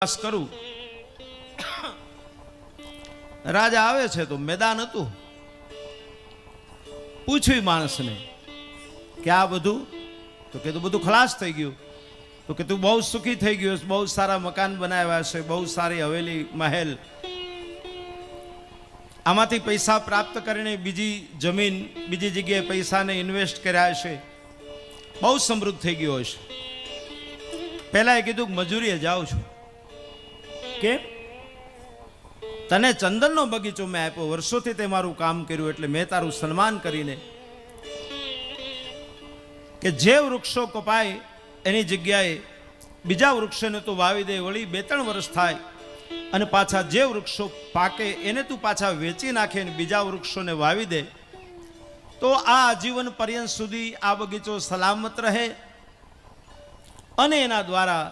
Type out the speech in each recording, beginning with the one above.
કરું રાજા આવે છે તો મેદાન હતું, પૂછ્યું માણસને કે આ બધું, તો કે તું બધું ખલાસ થઈ ગયું, તો કે તું બહુ સુખી થઈ ગયો, બહુ સારા મકાન બનાવ્યા છે, બહુ સારી હવેલી મહેલ, આમાંથી પૈસા પ્રાપ્ત કરીને બીજી જમીન બીજી જગ્યાએ પૈસાને ઇન્વેસ્ટ કર્યા છે, બહુ સમૃદ્ધ થઈ ગયો હશે. પહેલા એ કીધું મજૂરીએ જાઉં છું. કે તને ચંદનનો બગીચો મેં આપ્યો, વર્ષોથી તે મારું કામ કર્યું, એટલે મેં તારું સન્માન કરીને કે જે વૃક્ષો કપાય એની જગ્યાએ બીજા વૃક્ષોને તું વાવી દે, વળી 2-3 વર્ષ થાય અને પાછા જે વૃક્ષો પાકે એને તું પાછા વેચી નાખે અને બીજા વૃક્ષોને વાવી દે, તો આ આજીવન પર્યંત સુધી આ બગીચો સલામત રહે અને એના દ્વારા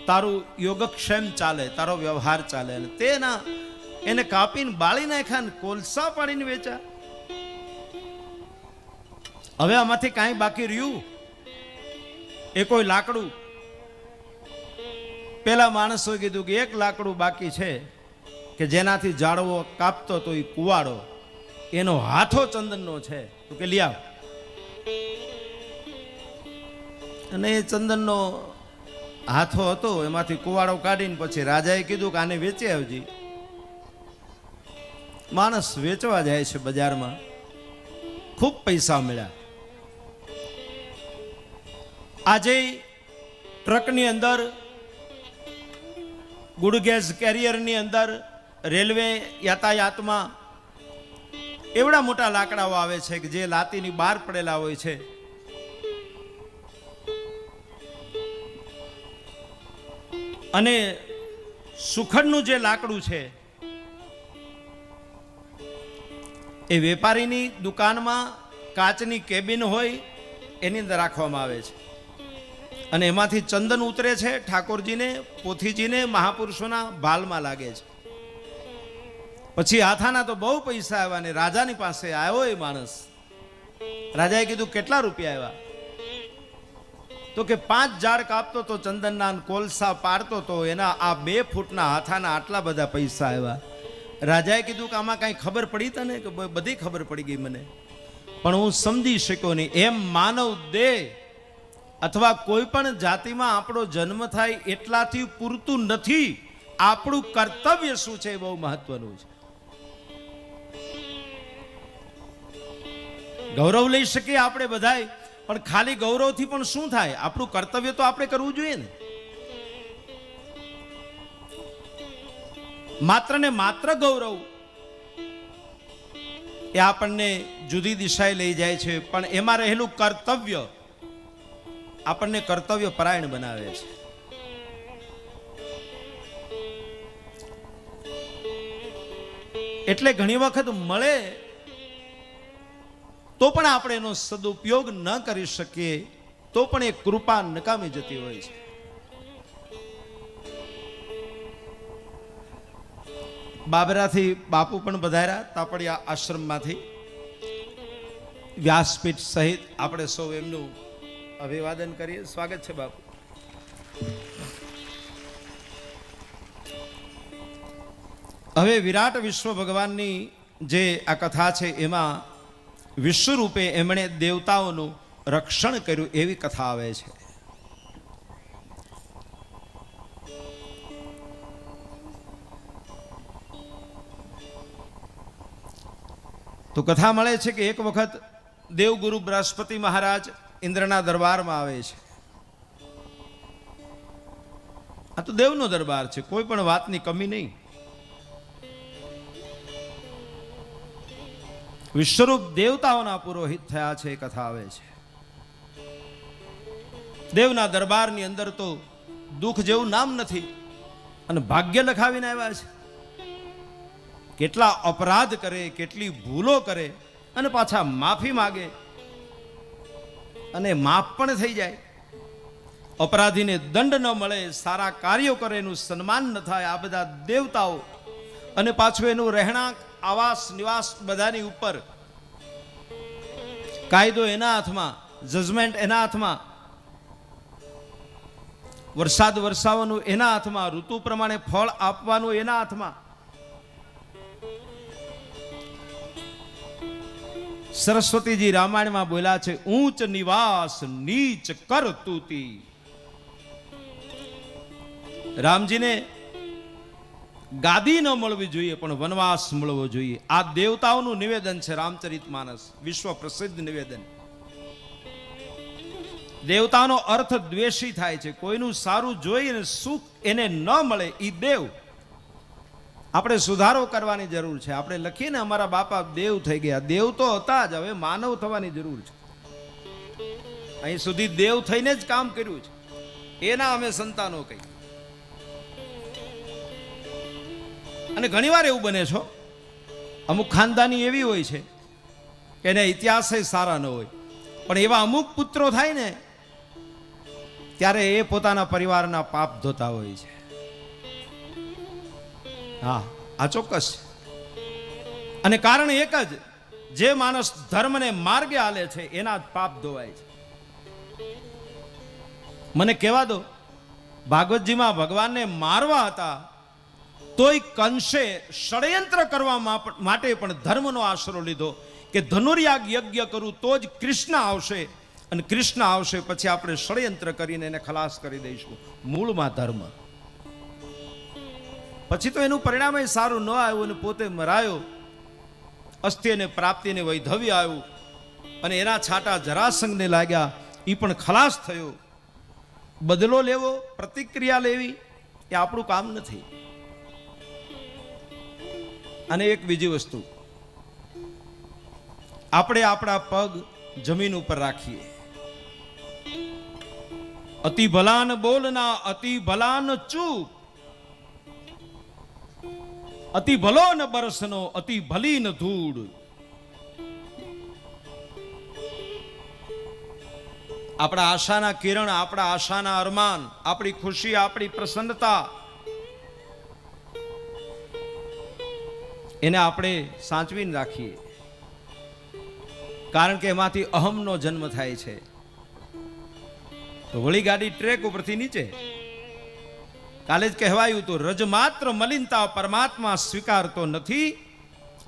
તારું યોગક્ષેમ ચાલે, તારો વ્યવહાર ચાલે. અને તેના એને કાપીને બાળી નાખ્યા ને કોલસા પાડીને વેચા. હવે આમાંથી કાંઈ બાકી રહ્યું? એ કોઈ લાકડું? પેલા માણસોએ કીધું કે એક લાકડું બાકી છે કે જેનાથી ઝાડવો કાપતો તો એ કુવાડો, એનો હાથો ચંદનનો છે, તો કે લઈ આવ. અને એ ચંદનનો હાથો હતો, એમાંથી કુવાડો કાઢીને પછી રાજાએ કીધું કે આને વેચી આવજી. માણસ વેચવા જાય છે બજારમાં, ખૂબ પૈસા મળ્યા. આજે ટ્રકની અંદર, ગુડગેજ કેરિયરની અંદર, રેલવે યાતાયાતમાં એવડા મોટા લાકડાઓ આવે છે કે જે લાતીની બહાર પડેલા હોય છે. અને સુખડનું જે લાકડું છે એ વેપારીની દુકાનમાં કાચની કેબિન હોય એની અંદર રાખવામાં આવે છે અને એમાંથી ચંદન ઉતરે છે, ઠાકોરજીને, પોથીજીને, મહાપુરુષોના ભાલમાં લાગે છે. પછી હાથાના તો બહુ પૈસા આવ્યા ને રાજાની પાસે આવ્યો એ માણસ. રાજાએ કીધું કેટલા રૂપિયા આવ્યા? તો કે 5 ઝાડ કાપતો તો ચંદનના, કોલસા પાડતો તો એના આ 2 ફૂટના હાથાના આટલા બધા પૈસા આવ્યા. રાજાએ કીધું કે આમાં કાંઈ ખબર પડી તને? કે બધી ખબર પડી ગઈ મને, પણ હું સમજી શક્યો નહીં. એમ માનવ દેહ અથવા કોઈ પણ જાતિમાં આપણો જન્મ થાય એટલાથી પૂરતું નથી. આપણું કર્તવ્ય શું છે એ બહુ મહત્વનું છે. ગૌરવ લઈ શકીએ આપણે બધાય, પણ ખાલી ગૌરવથી પણ શું થાય? આપણું કર્તવ્ય તો આપણે કરવું જોઈએ ને. માત્ર ને માત્ર ગૌરવ એ આપણને જુદી દિશાએ લઈ જાય છે, પણ એમાં રહેલું કર્તવ્ય આપણને કર્તવ્ય પરાયણ બનાવે છે. એટલે ઘણી વખત મળે તો પણ આપણે એનો સદુપયોગ ન કરી શકીએ, તો પણ એ કૃપા નકામી જતી હોય છે. બાબરાથી બાપુ પણ પધાર્યા, તાપડિયા આશ્રમમાંથી. વ્યાસપીઠ સહિત આપણે સૌ એમનું અભિવાદન કરીએ. સ્વાગત છે બાપુ. હવે વિરાટ વિશ્વ ભગવાનની જે આ કથા છે એમાં વિશ્વરૂપે એમણે દેવતાઓનું રક્ષણ કર્યું એવી કથા આવે છે. તો કથા મળે છે કે એક વખત દેવગુરુ બૃહસ્પતિ મહારાજ ઇન્દ્રના દરબારમાં આવે છે. આ તો દેવનો દરબાર છે, કોઈ પણ વાતની કમી નહીં. વિશ્વરૂપ દેવતાઓના પુરોહિત થયા છે એ કથા આવે છે. દેવના દરબારની અંદર તો દુઃખ જેવું નામ નથી અને ભાગ્ય લખાવીને આવ્યા છે. કેટલા અપરાધ કરે, કેટલી ભૂલો કરે અને પાછા માફી માગે અને માફ પણ થઈ જાય. અપરાધીને દંડ ન મળે, સારા કાર્યો કરે એનું સન્માન ન થાય. આ બધા દેવતાઓ અને પાછું એનું રહેણાંક, આવાસ, નિવાસ બધાની ઉપર કાયદો એના હાથમાં, જજમેન્ટ એના હાથમાં. વરસાદ વરસાવવાનું એના હાથમાં, ઋતુ પ્રમાણે ફળ આપવાનું એના હાથમાં. સરસ્વતીજી રામાયણમાં બોલ્યા છે, ઊંચ નિવાસ નીચ કર તુતી. રામજીને ગાદી ન મળવી જોઈએ, પણ વનવાસ મળવો જોઈએ. આ દેવતાઓનું નિવેદન છે રામચરિતમાનસ, વિશ્વ પ્રસિદ્ધ નિવેદન. દેવતાનો અર્થ દ્વેષી થાય છે. કોઈનું સારું જોઈને સુખ એને ન મળે એ દેવ. આપણે સુધારો કરવાની જરૂર છે. આપણે લખીને અમારા બાપા દેવ થઈ ગયા. દેવ તો હતા જ, હવે માનવ થવાની જરૂર છે. અહીં સુધી દેવ થઈને જ કામ કર્યું છે, એના અમે સંતાનો કહી. અને ઘણીવાર એવું બને છો, અમુક ખાનદાની એવી હોય છે કે એને ઇતિહાસ સારા ન હોય, પણ એવા અમુક પુત્રો થાય ને ત્યારે એ પોતાના પરિવારના પાપ ધોતા હોય છે. હા, આ ચોક્કસ છે. અને કારણ એક જ, જે માણસ ધર્મને માર્ગે હાલે છે એના જ પાપ ધોવાય છે. મને કહેવા દો, ભાગવતજીમાં ભગવાનને મારવા હતા તોય કંસે ષડયંત્ર કરવા માટે પણ ધર્મનો આશરો લીધો કે ધનુર્યાગ યજ્ઞ કરું તો જ કૃષ્ણ આવશે, અને કૃષ્ણ આવશે પછી આપણે ષડયંત્ર કરીને એને ખલાસ કરી દઈશું. મૂળમાં ધર્મ. પછી તો એનું પરિણામ સારું ન આવ્યું અને પોતે મરાયો. અસ્થિ અને પ્રાપ્તિને વૈધવ્ય આવ્યું અને એના છાંટા જરાસંઘને લાગ્યા, એ પણ ખલાસ થયો. બદલો લેવો, પ્રતિક્રિયા લેવી એ આપણું કામ નથી. અને એક બીજી વસ્તુ, આપણે આપણા પગ જમીન ઉપર રાખીએ. અતિ ભલાન બોલના, અતિ ભલાન ચૂપ, અતિ ભલો ન બરસનો, અતિ ભલી ન ધૂળ. આપણા આશાના કિરણ, આપણા આશાના અરમાન, આપણી ખુશી, આપણી પ્રસન્નતા, એને આપણે સાચવીને રાખીએ. કારણ કે એમાંથી અહમનો જન્મ થાય છે. તો વળી ગાડી ટ્રેક ઉપરથી નીચે. કાલે જ કહેવાયું તો, રજ માત્ર મલિનતા પરમાત્મા સ્વીકારતો નથી,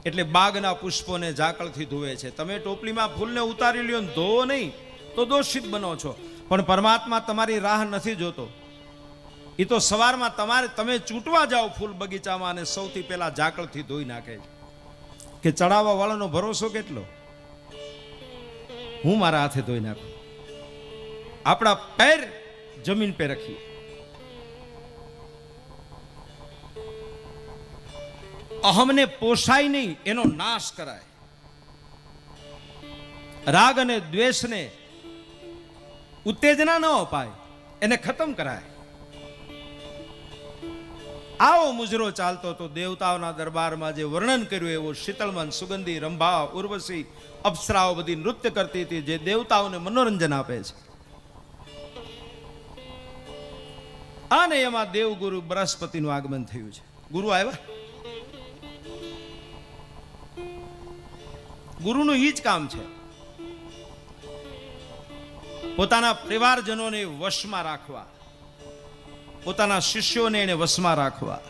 એટલે બાગના પુષ્પોને ઝાકળથી ધોવે છે. તમે ટોપલીમાં ફૂલને ઉતારી લ્યો ને ધોવો નહીં તો દોષિત બનો છો, પણ પરમાત્મા તમારી રાહ નથી જોતો. એ તો સવારમાં તમે ચૂંટવા જાઓ ફૂલ બગીચામાં અને સૌથી પહેલા ઝાકળથી ધોઈ નાખે છે. કે ચડાવવા વાળાનો ભરોસો કેટલો, હું મારા હાથે ધોઈ નાખું. આપણા પેર જમીન પે રખીએ. અહમને પોષાય નહીં, એનો નાશ કરાય. રાગ અને દ્વેષને ઉત્તેજના ન અપાય, એને ખતમ કરાય. આવો મુજરો ચાલતો તો દેવતાઓના દરબારમાં જે વર્ણન કર્યું એવું શીતળમન, સુગંધી, રંભા, ઉર્વશી, અપ્સરાઓ બધી નૃત્ય કરતી હતી, જે દેવતાઓને મનોરંજન આપે છે. અને એમાં દેવગુરુ બૃહસ્પતિનું આગમન થયું છે. ગુરુ આવ્યા. ગુરુનું ઈ જ કામ છે, પોતાના પરિવારજનોને વશમાં રાખવા, પોતાના શિષ્યોને એને વશમાં રાખવા.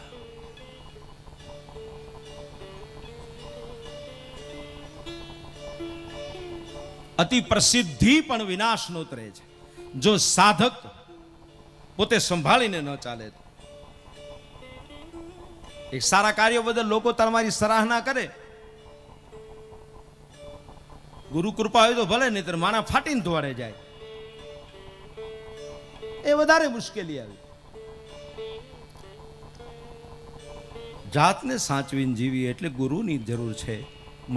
અતિ પ્રસિદ્ધિ પણ વિનાશ નોતરે છે, જો સાધક પોતે સંભાળીને ન ચાલે તો. એક સારા કાર્યો બદલ લોકો તમારી સરાહના કરે, ગુરુ કૃપા હોય તો ભલે, નહીતર માણા ફાટીને ધોવાડે જાય, એ વધારે મુશ્કેલી આવી. જાતને સાચવીને જીવી એટલે ગુરુની જરૂર છે,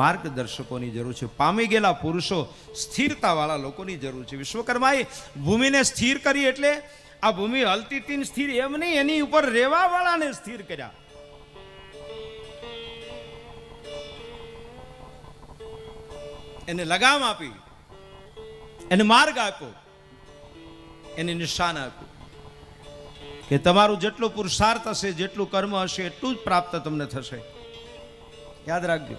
માર્ગદર્શકોની જરૂર છે, પામી ગયેલા પુરુષો, સ્થિરતા વાળા લોકોની જરૂર છે. વિશ્વકર્માએ ભૂમિને સ્થિર કરી એટલે આ ભૂમિ હલતી હતી સ્થિર એમ નહીં, એની ઉપર રહેવા વાળાને સ્થિર કર્યા. એને લગામ આપી, એને માર્ગ આપ્યો, એને નિશાન આપ્યું કે તમારું જેટલો પુરુષાર્થ હશે, જેટલું કર્મ હશે, એટલું જ પ્રાપ્ત તમને થશે. યાદ રાખજો,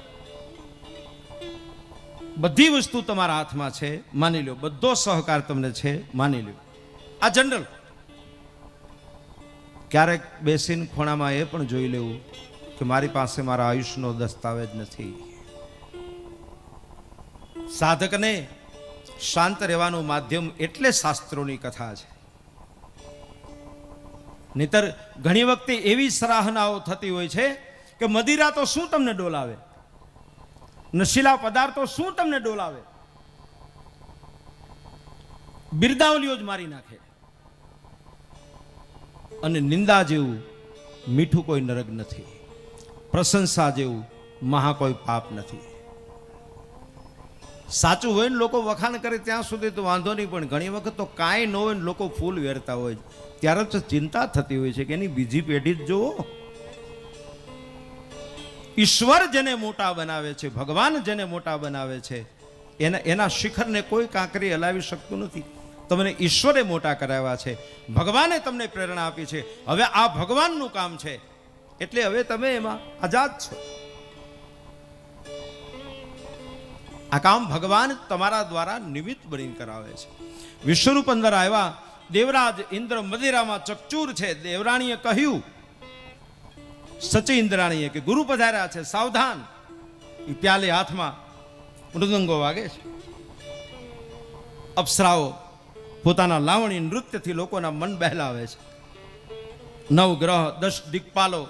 બધી વસ્તુ તમારા હાથમાં છે, માની લો. બધો સહકાર તમને છે, માની લો. આ જનરલ. ક્યારેક બેસીને ખૂણામાં એ પણ જોઈ લેવું કે મારી પાસે મારા આયુષ્યનો દસ્તાવેજ નથી. સાધકને શાંત રહેવાનું માધ્યમ એટલે શાસ્ત્રોની કથા છે. નહીતર ઘણી વખતે એવી સરાહનાઓ થતી હોય છે કે મદિરા તો શું તમને ડોલાવે, નશીલા પદાર્થો શું તમને ડોલાવે, બિરદાવલીઓ જ મારી નાખે. અને નિંદા જેવું મીઠું કોઈ નરક નથી, પ્રશંસા જેવું મહા કોઈ પાપ નથી. સાચું હોય ને લોકો વખાણ કરે ત્યાં સુધી તો વાંધો નહીં, પણ ઘણી વખત તો કાંઈ ન હોય ને લોકો ફૂલ વેરતા હોય ત્યારે તો ચિંતા થતી હોય છે કે એની બીજી પેઢી જ જુઓ. ઈશ્વર જેને મોટા બનાવે છે, ભગવાન જેને મોટા બનાવે છે, એના શિખરને કોઈ કાંકરી હલાવી શકતું નથી. તમને ઈશ્વરે મોટા કરાવ્યા છે, ભગવાને તમને પ્રેરણા આપી છે. હવે આ ભગવાનનું કામ છે એટલે હવે તમે એમાં આઝાદ છો. આ કામ ભગવાન તમારા દ્વારા નિમિત્ત બનીને કરાવે છે. વિશ્વરૂપ અંદર આવ્યા દેવરાજ ઇન્દ્ર મદિરામાં ચકચૂર છે. દેવરાણીએ કહ્યું, સચી ઇન્દ્રાણીએ, કે ગુરુ પધાર્યા છે, સાવધાન. એ પ્યાલે હાથમાં મૃદંગો વાગે છે. અપ્સરાઓ પોતાના લાવણી નૃત્યથી લોકોના મન બહેલાવે છે. 9 ગ્રહ 10 દિક્પાલો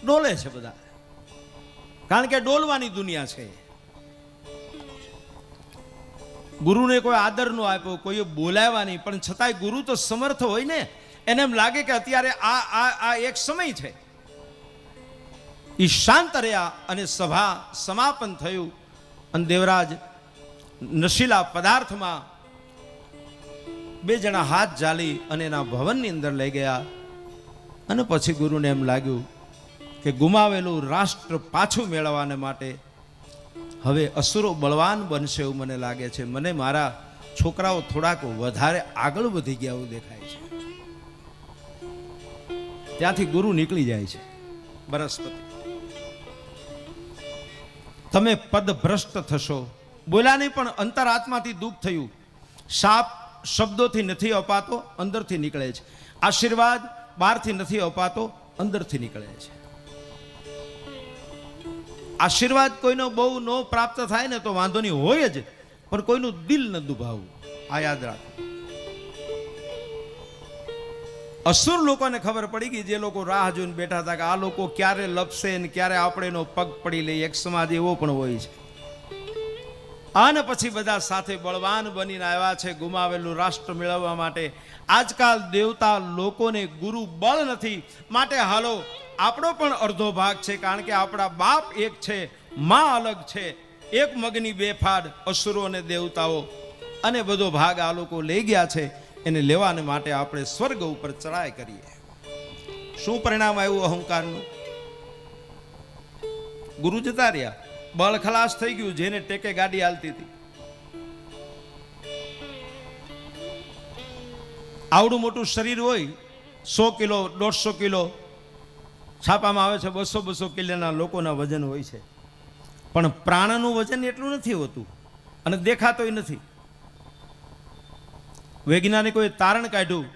ડોલે છે બધા, કારણ કે ડોલવાની દુનિયા છે. ગુરુને કોઈ આદર નો આપ્યો, કોઈએ બોલાવ્યા નહીં, પણ છતાંય ગુરુ તો સમર્થ હોય ને. એને એમ લાગે કે અત્યારે આ એક સમય છે. એ શાંત રહ્યા અને સભા સમાપન થયું અને દેવરાજ નશીલા પદાર્થમાં 2 જણા હાથ ઝાલી અને એના ભવનની અંદર લઈ ગયા. અને પછી ગુરુને એમ લાગ્યું કે ગુમાવેલું રાષ્ટ્ર પાછું મેળવવાને માટે હવે અસુરો બળવાન બનશે એવું મને લાગે છે. મને મારા છોકરાઓ થોડાક વધારે આગળ વધી ગયા એવું દેખાય છે. ત્યાંથી ગુરુ નીકળી જાય છે. બૃહસ્પતિ, તમે પદ ભ્રષ્ટ થશો. બોલ્યા નહીં પણ અંતરાત્માથી દુઃખ થયું. શાપ શબ્દોથી નથી અપાતો, અંદરથી નીકળે છે. આશીર્વાદ બહારથી નથી અપાતો, અંદરથી નીકળે છે. આશીર્વાદ કોઈનો બહુ ન પ્રાપ્ત થાય ને તો વાંધો નહીં, હોય જ, પણ કોઈનું દિલ ન દુભાવવું. આ યાદ રાખો. અસુર લોકોને ખબર પડી ગઈ, જે લોકો રાહ જોઈને બેઠા હતા કે આ લોકો ક્યારે લપસે ને ક્યારે આપણે એનો પગ પડી લઈએ. એક સમાજ એવો પણ હોય છે. અને પછી બધા સાથે બળવાન બનીને આવ્યા છે ગુમાવેલું રાષ્ટ્ર મેળવવા માટે. આજકાલ દેવતા લોકોને ગુરુ બળ નથી, માટે હાલો આપણો પણ અડધો ભાગ છે, કારણ કે આપણા બાપ એક છે, માં અલગ છે. એક મગની 2 ફાડ અસુરો અને દેવતાઓ, અને બધો ભાગ આ લોકો લઈ ગયા છે. એને લેવાને માટે આપણે સ્વર્ગ ઉપર ચડાઈ કરીએ. શું પરિણામ આવ્યું અહંકારનું? ગુરુ જતા રહ્યા, બળ ખલાસ થઈ ગયું. જેને ટેકે ગાડી હાલતી હતી, આવડું મોટું શરીર હોય, 100 કિલો 150 કિલો, છાપામાં આવે છે 200 કિલોના લોકોના વજન હોય છે, પણ પ્રાણનું વજન એટલું નથી હોતું અને દેખાતોય નથી. વૈજ્ઞાનિકોએ તારણ કાઢ્યું,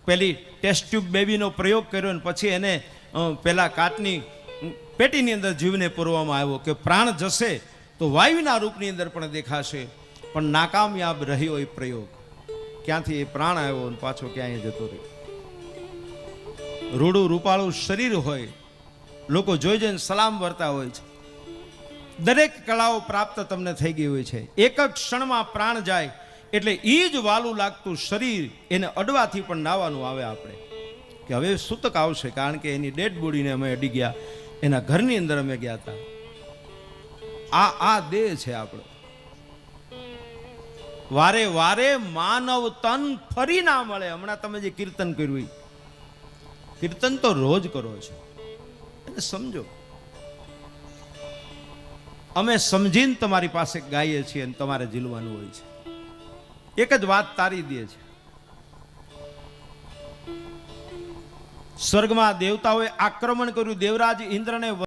પેલી ટેસ્ટ ટ્યુબ બેબીનો પ્રયોગ કર્યો અને પછી એને પેલા કાચની પેટીની અંદર જીવને પૂરવામાં આવ્યો કે પ્રાણ જશે તો વાયુના રૂપની અંદર પણ દેખાશે. પણ નાકામયાબ રહ્યો એ પ્રયોગ. ક્યાંથી એ પ્રાણ આવ્યો અને પાછો ક્યાંય જતો રહ્યો. રૂડું રૂપાળું શરીર હોય, લોકો જોઈ જોઈને સલામ વર્તા હોય છે. દરેક કળાઓ પ્રાપ્ત તમને થઈ ગઈ હોય છે. એક જ ક્ષણમાં પ્રાણ જાય એટલે એ જ વાલું લાગતું શરીર, એને અડવાથી પણ નાવાનું આવે આપણે કે હવે સૂતક આવશે, કારણ કે એની ડેડ બોડીને અમે અડી ગયા, એના ઘરની અંદર અમે ગયા હતા. આ દેહ છે આપણો. વારે વારે માનવ તન ફરી ના મળે. હમણાં તમે જે કીર્તન કર્યું, કીર્તન તો રોજ કરો છો, એને સમજો. અમે સમજીને તમારી પાસે ગાઈએ છીએ અને તમારે ઝીલવાનું હોય છે. એક જ વાત તારી દે છે. સ્વર્ગમાં દેવતાઓએ આક્રમણ કર્યું, દેવરાજ ઇન્દ્રને